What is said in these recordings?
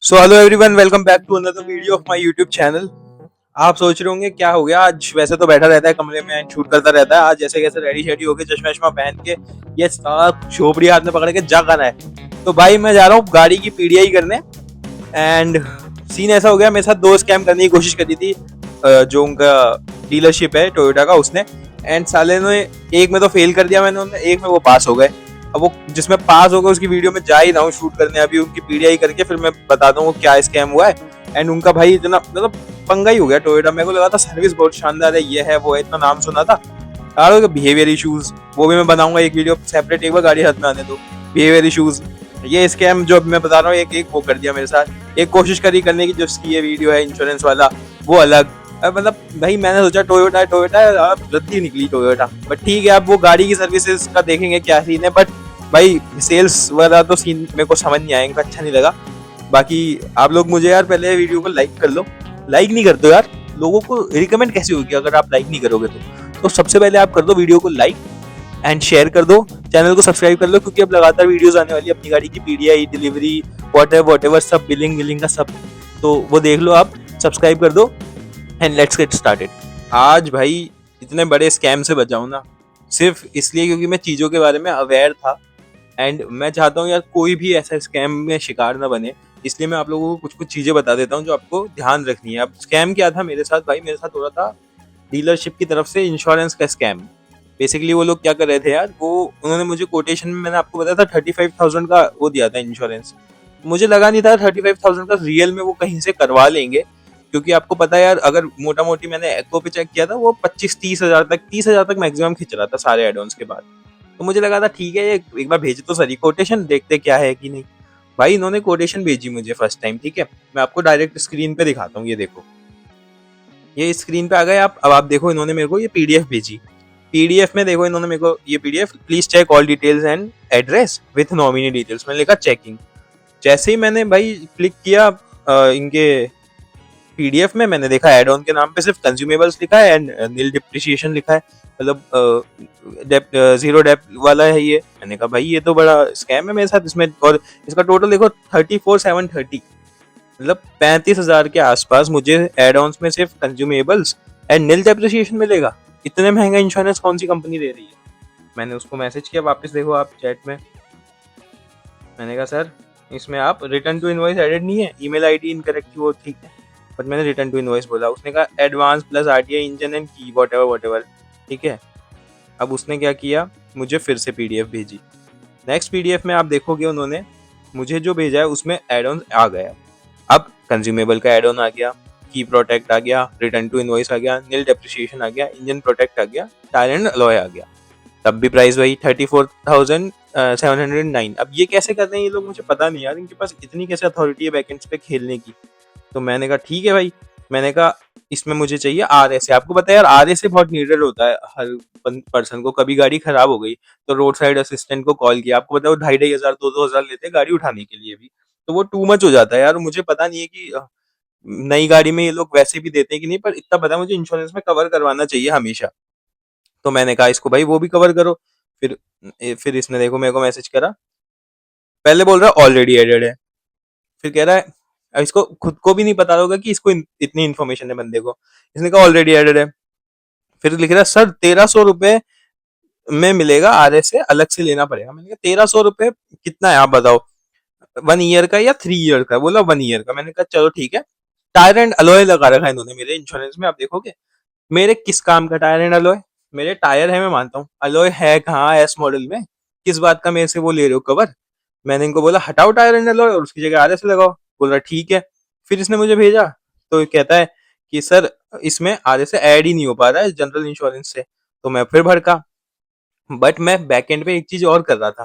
So hello everyone, welcome back to another video of my YouTube channel. आप सोच रहे होंगे क्या हो गया आज। वैसे तो बैठा रहता है कमरे में एंड शूट करता रहता है। आज जैसे कैसे रेडी शेडी होके चश्मा वश्मा पहन के ये सारा झोपड़ी हाथ में पकड़ के जा गाना है। तो भाई मैं जा रहा हूँ गाड़ी की पीडीआई करने। एंड सीन ऐसा हो गया, मेरे साथ दो स्कैम करने की कोशिश करी थी। जो उनका डीलरशिप है टोयोटा का, उसने एंड साले ने एक में तो फेल कर दिया मैंने, उन्हें एक में वो पास हो गए। अब वो जिसमें पास हो गए उसकी वीडियो में जा ही रहा हूँ शूट करने, अभी उनकी पीडीआई करके फिर मैं बताता हूँ क्या स्कैम हुआ है। एंड उनका भाई इतना मतलब पंगा ही हो गया टोयोटा। मेरे को लगा था सर्विस बहुत शानदार है, ये है वो है, इतना नाम सुना था यार। बिहेवियर इशूज वो भी मैं बनाऊंगा एक वीडियो सेपरेट, एक बार गाड़ी हाथ में आने दो। बिहेवियर इशूज, ये स्कैम जो मैं बता रहा हूँ एक एक वो कर दिया मेरे साथ। एक कोशिश करी करने की, जो इसकी ये वीडियो है इंश्योरेंस वाला, वो अलग। मतलब भाई मैंने सोचा टोयोटा टोयोटा रद्दी निकली टोयोटा। बट ठीक है, अब वो गाड़ी की सर्विसेज का देखेंगे क्या सीन है। बट भाई सेल्स वाला तो सीन मेरे को समझ नहीं आया, इनका अच्छा नहीं लगा। बाकी आप लोग मुझे यार पहले वीडियो को लाइक कर लो। लाइक नहीं करते हो यार, लोगों को रिकमेंड कैसे होगी अगर आप लाइक नहीं करोगे तो सबसे पहले आप कर दो वीडियो को लाइक एंड शेयर कर दो। चैनल को सब्सक्राइब कर लो, क्योंकि अब लगातार वीडियोस आने वाली है अपनी गाड़ी की पीडीआई डिलीवरी वॉट एवर सब बिलिंग विलिंग का सब। तो वो देख लो आप, सब्सक्राइब कर दो एंड लेट्स गेट स्टार्टेड। आज भाई इतने बड़े स्कैम से बचाऊं ना, सिर्फ इसलिए क्योंकि मैं चीज़ों के बारे में अवेयर था। एंड मैं चाहता हूँ यार कोई भी ऐसा स्कैम में शिकार ना बने, इसलिए मैं आप लोगों को कुछ कुछ चीज़ें बता देता हूँ जो आपको ध्यान रखनी है। अब स्कैम क्या था मेरे साथ, भाई मेरे साथ हो रहा था डीलरशिप की तरफ से इंश्योरेंस का स्कैम। बेसिकली वो लोग क्या कर रहे थे यार, वो उन्होंने मुझे कोटेशन में, मैंने आपको बताया था 35,000 का वो दिया था इंश्योरेंस। मुझे लगा नहीं था 35,000 का रियल में वो कहीं से करवा लेंगे, क्योंकि आपको पता है यार, अगर मोटा मोटी मैंने एक्को पे चेक किया था, वो 25-30 हजार तक, 30 हजार तक मैक्सिमम खिंच रहा था सारे एडवांस के बाद। तो मुझे लगा था ठीक है, ये एक बार भेज तो सही कोटेशन, देखते क्या है कि नहीं। भाई इन्होंने कोटेशन भेजी मुझे फर्स्ट टाइम, ठीक है। मैं आपको डायरेक्ट स्क्रीन पे दिखाता हूँ, ये देखो, ये स्क्रीन पे आ गए आप। अब आप देखो इन्होंने मेरे को ये पीडीएफ भेजी। पीडीएफ में देखो इन्होंने मेरे को ये PDF, please check all details and address with nominee details, मैंने लिखा चेकिंग। जैसे ही मैंने भाई क्लिक किया इनके पीडीएफ में, मैंने देखा एड ऑन के नाम पे सिर्फ कंज्यूमेबल्स लिखा है एंड नील डिप्रिसिएशन लिखा है, मतलब जीरो डेप वाला है ये। मैंने कहा भाई ये तो बड़ा स्कैम है मेरे साथ इसमें। और इसका टोटल देखो 34,730, मतलब 35,000 के आसपास मुझे एड ऑन्स में सिर्फ कंज्यूमेबल्स एंड नील डेप्रिसिएशन मिलेगा। इतने महंगा इंश्योरेंस कौन सी कंपनी दे रही है। मैंने उसको मैसेज किया, वापस देखो आप चैट में। मैंने कहा सर इसमें आप रिटर्न टू इनवॉइस एडेड नहीं है, ईमेल आईडी इनकरेक्ट थी वो, ठीक है। बट मैंने रिटर्न टू इनवॉइस बोला, उसने कहा advance plus RTI engine and की वॉट एवर, ठीक है। अब उसने क्या किया, मुझे फिर से पीडीएफ भेजी। नेक्स्ट पीडीएफ में आप देखोगे उन्होंने मुझे जो भेजा है उसमें एड ऑन आ गया। अब कंज्यूमेबल का एड ऑन आ गया, की प्रोटेक्ट आ गया, रिटर्न टू इनवॉइस आ गया, नील डेप्रिसिएशन आ गया, इंजन प्रोटेक्ट आ गया, टायर एंड अलॉय आ गया। तब भी प्राइस वही 34,709। अब ये कैसे करते हैं ये लोग, मुझे पता नहीं यार, इनके पास इतनी कैसे अथॉरिटी है बैकेंड्स पे खेलने की। तो मैंने कहा ठीक है भाई, मैंने कहा इसमें मुझे चाहिए आर एस ए। आपको पता है यार आर एस ए बहुत नीडेड होता है हर पर्सन को। कभी गाड़ी खराब हो गई तो रोड साइड असिस्टेंट को कॉल किया, आपको पता है वो 2,500 2,000 लेते हैं गाड़ी उठाने के लिए भी। तो वो टू मच हो जाता है यार। मुझे पता नहीं है कि नई गाड़ी में ये लोग वैसे भी देते हैं कि नहीं, पर इतना पता है मुझे इंश्योरेंस में कवर करवाना चाहिए हमेशा। तो मैंने कहा इसको भाई वो भी कवर करो। फिर इसने देखो मेरे को मैसेज करा, पहले बोल रहा है ऑलरेडी एडेड है, फिर कह रहा है, अब इसको खुद को भी नहीं पता होगा कि इसको इतनी इन्फॉर्मेशन है बंदे को। इसने कहा ऑलरेडी एडेड है। फिर लिख रहा है सर 1,300 रुपए में मिलेगा, आर एस से अलग से लेना पड़ेगा। मैंने कहा 1,300 रुपए कितना है आप बताओ, 1 ईयर का या 3 ईयर का। बोला 1 ईयर का। मैंने कहा चलो ठीक है। टायर एंड अलॉय लगा रखा है इन्होंने मेरे इंश्योरेंस में, आप देखोगे। मेरे किस काम का टायर एंड अलॉय, मेरे टायर है मैं मानता हूँ, अलॉय है कहाँ एस मॉडल में। किस बात का मेरे से वो ले रहे हो कवर। मैंने इनको बोला हटाओ टायर एंड अलॉय और उसकी जगह आर एस लगाओ। बोल रहा ठीक है। फिर इसने मुझे भेजा, तो कहता है कि सर इसमें आर एस ऐड ही नहीं हो पा रहा है जनरल इंश्योरेंस से। तो मैं फिर भड़का। बट मैं बैकएंड पे एक चीज और कर रहा था,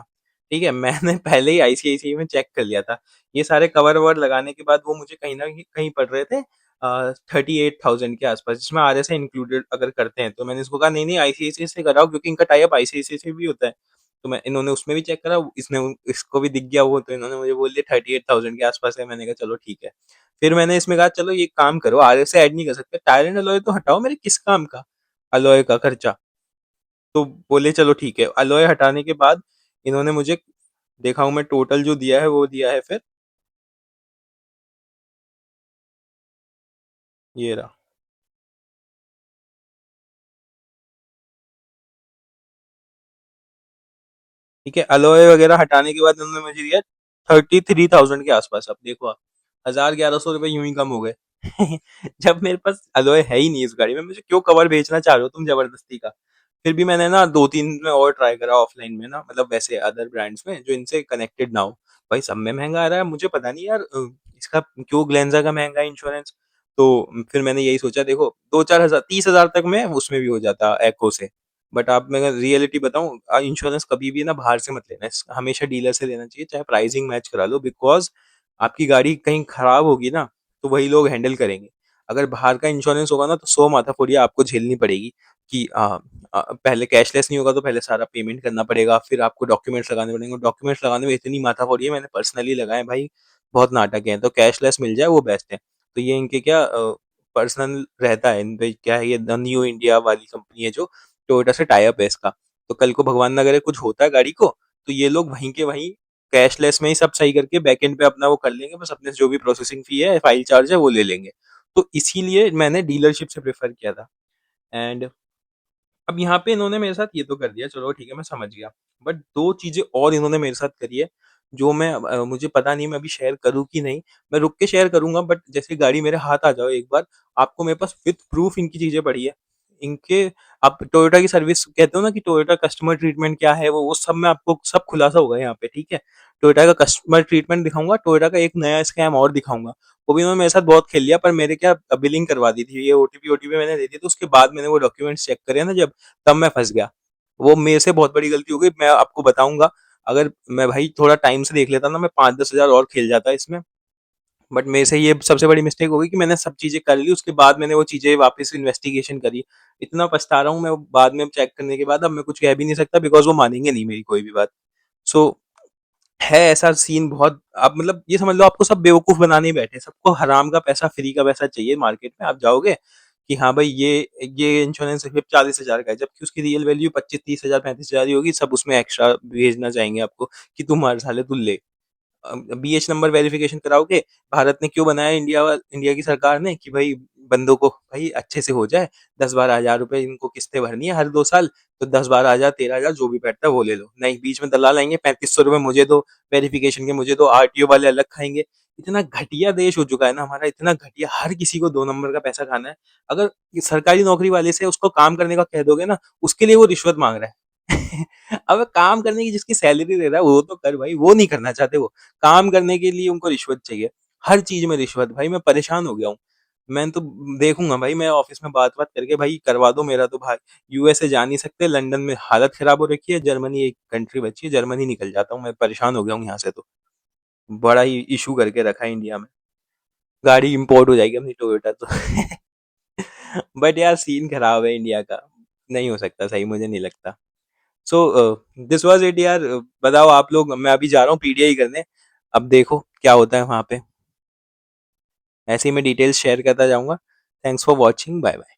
ठीक है। मैंने पहले ही आईसीआईसीआई में चेक कर लिया था। ये सारे कवर ववर लगाने के बाद वो मुझे कहीं ना कहीं पड़ रहे थे 38,000 के आसपास, जिसमें आर एस इंक्लूडेड अगर करते हैं। तो मैंने इसको कहा नहीं नहीं आईसीआईसीआई से कराओ, क्योंकि इनका टाइप आईसीआईसीआई से भी होता है। तो मैं इन्होंने उसमें भी चेक करा, इसने इसको भी दिख गया वो, तो इन्होंने मुझे बोल दिया 38,000 के आसपास है। मैंने कहा चलो ठीक है। फिर मैंने इसमें कहा चलो ये काम करो, आर एस ऐड नहीं कर सकते, टायर एंड अलॉय तो हटाओ, मेरे किस काम का अलॉय का खर्चा। तो बोले चलो ठीक है। अलॉय हटाने के बाद इन्होंने मुझे, देखा हूं मैं टोटल जो दिया है वो दिया है फिर ये रहा। ठीक है, अलॉय वगैरह हटाने के बाद उन्होंने मुझे दिया 33,000 के आसपास। अब देखो आप, 1,000-1,100 रुपए यूं ही कम हो गए। जब मेरे पास अलॉय है ही नहीं इस गाड़ी में, मुझे क्यों कवर बेचना चाह रहे हो तुम जबरदस्ती का। फिर भी मैंने ना 2-3 में और ट्राई करा ऑफलाइन में ना, मतलब वैसे अदर ब्रांड्स में जो इनसे कनेक्टेड ना हो। भाई सब में महंगा आ रहा है, मुझे पता नहीं यार इसका क्यों ग्लेंजा का महंगा है इंश्योरेंस। तो फिर मैंने यही सोचा, देखो 2-4 हजार, 30,000 तक में उसमें भी हो जाता एको से। बट आप, मैं रियलिटी बताऊं, इंश्योरेंस कभी भी ना बाहर से मत लेना, हमेशा डीलर से लेना चाहिए, चाहे प्राइसिंग मैच करा लो, बिकॉज आपकी गाड़ी कहीं खराब होगी ना तो वही लोग हैंडल करेंगे। अगर बाहर का इंश्योरेंस होगा ना तो 100 माथाफोड़ियाँ आपको झेलनी पड़ेगी कि पहले कैशलेस नहीं होगा तो पहले सारा पेमेंट करना पड़ेगा, फिर आपको डॉक्यूमेंट्स लगाने पड़ेंगे, डॉक्यूमेंट्स लगाने में इतनी माथाफोड़ी है, मैंने पर्सनली लगाए भाई, बहुत नाटक है। तो कैशलेस मिल जाए वो बेस्ट है। तो ये इनके क्या पर्सनल रहता है इन पे, क्या है ये, द न्यू इंडिया वाली कंपनी है जो टोयोटा से टाई अप है इसका। तो कल को भगवान ना करे कुछ होता है गाड़ी को, तो ये लोग वहीं के वहीं कैशलेस में ही सब सही करके बैक एंड पे अपना वो कर लेंगे, बस अपने से जो भी प्रोसेसिंग फी है, फाइल चार्ज है, वो ले लेंगे। तो इसीलिए मैंने डीलरशिप से प्रेफर किया था। एंड अब यहाँ पे इन्होंने मेरे साथ ये तो कर दिया, चलो ठीक है मैं समझ गया। बट 2 चीज़ें और इन्होंने मेरे साथ करी है, जो मैं मुझे पता नहीं मैं अभी शेयर करूँ कि नहीं? मैं रुक के शेयर करूँगा, बट जैसे गाड़ी मेरे हाथ आ जाओ एक बार, आपको मेरे पास विथ प्रूफ इनकी चीज़ें पड़ी है। इनके, आप टोयोटा की सर्विस कहते हो ना कि टोयोटा कस्टमर ट्रीटमेंट क्या है, वो सब मैं आपको सब खुलासा होगा यहाँ पे, ठीक है? टोयोटा का कस्टमर ट्रीटमेंट दिखाऊँगा, टोयोटा का एक नया स्कैम और दिखाऊँगा। वो भी उन्होंने मेरे साथ बहुत खेल लिया, पर मेरे क्या बिलिंग करवा दी थी, ये ओटीपी ओटीपी मैंने दे दी, तो उसके बाद मैंने वो डॉक्यूमेंट्स चेक करे ना जब, तब मैं फंस गया। वो मेरे से बहुत बड़ी गलती हो गई, मैं आपको बताऊंगा। अगर मैं भाई थोड़ा टाइम से देख लेता ना, मैं 5-10 हजार और खेल जाता इसमें। बट मेरे से ये सबसे बड़ी मिस्टेक हो गई कि मैंने सब चीजें कर ली, उसके बाद मैंने वो चीजें वापस इन्वेस्टिगेशन करी। इतना पछता रहा हूँ मैं बाद में चेक करने के बाद। अब मैं कुछ कह भी नहीं सकता, बिकॉज वो मानेंगे नहीं मेरी कोई भी बात। सो है ऐसा सीन बहुत, आप मतलब ये समझ लो आपको सब बेवकूफ बनाने ही बैठे, सबको हराम का पैसा, फ्री का पैसा चाहिए। मार्केट में आप जाओगे कि हाँ भाई ये इंश्योरेंस सिर्फ 40,000 का है, जबकि उसकी रियल वैल्यू 25-30 हजार 35 हजार ही होगी। सब उसमें एक्स्ट्रा भेजना चाहेंगे आपको कि तुम हर साले तू ले। बीएच नंबर वेरिफिकेशन कराओगे। भारत ने क्यों बनाया, इंडिया की सरकार ने, कि भाई बंदों को भाई अच्छे से हो जाए। 10-12 हजार रुपए इनको किस्तें भरनी है हर 2 साल, तो 10-12 हजार 13 हजार जो भी बैठता है वो ले लो। नहीं, बीच में दलाल आएंगे, 3500 रुपए मुझे दो वेरिफिकेशन के, मुझे दो, आरटीओ वाले अलग खाएंगे। इतना घटिया देश हो चुका है ना हमारा, इतना घटिया, हर किसी को 2 नंबर का पैसा खाना है। अगर सरकारी नौकरी वाले से उसको काम करने का कह दोगे ना, उसके लिए वो रिश्वत मांग रहा है। अब काम करने की जिसकी सैलरी दे रहा है वो तो कर भाई, वो नहीं करना चाहते वो। काम करने के लिए उनको रिश्वत चाहिए, हर चीज में रिश्वत। भाई मैं परेशान हो गया हूँ। मैं तो देखूंगा भाई, मैं ऑफिस में बात बात करके भाई करवा दो मेरा तो भाई। यूएसए जा नहीं सकते, लंदन में हालत खराब हो रखी है, जर्मनी एक कंट्री बची है, जर्मनी निकल जाता हूँ, मैं परेशान हो गया हूँ यहाँ से तो। बड़ा ही इशू करके रखा है इंडिया में। गाड़ी इंपोर्ट हो जाएगी अपनी टोयोटा तो। बट यार सीन खराब है इंडिया का, नहीं हो सकता सही, मुझे नहीं लगता। सो दिस वाज इट यार। बताओ आप लोग, मैं अभी जा रहा हूँ पीडीआई करने। अब देखो क्या होता है वहां पे। ऐसे ही मैं डिटेल्स शेयर करता जाऊंगा। Thanks for watching, bye bye.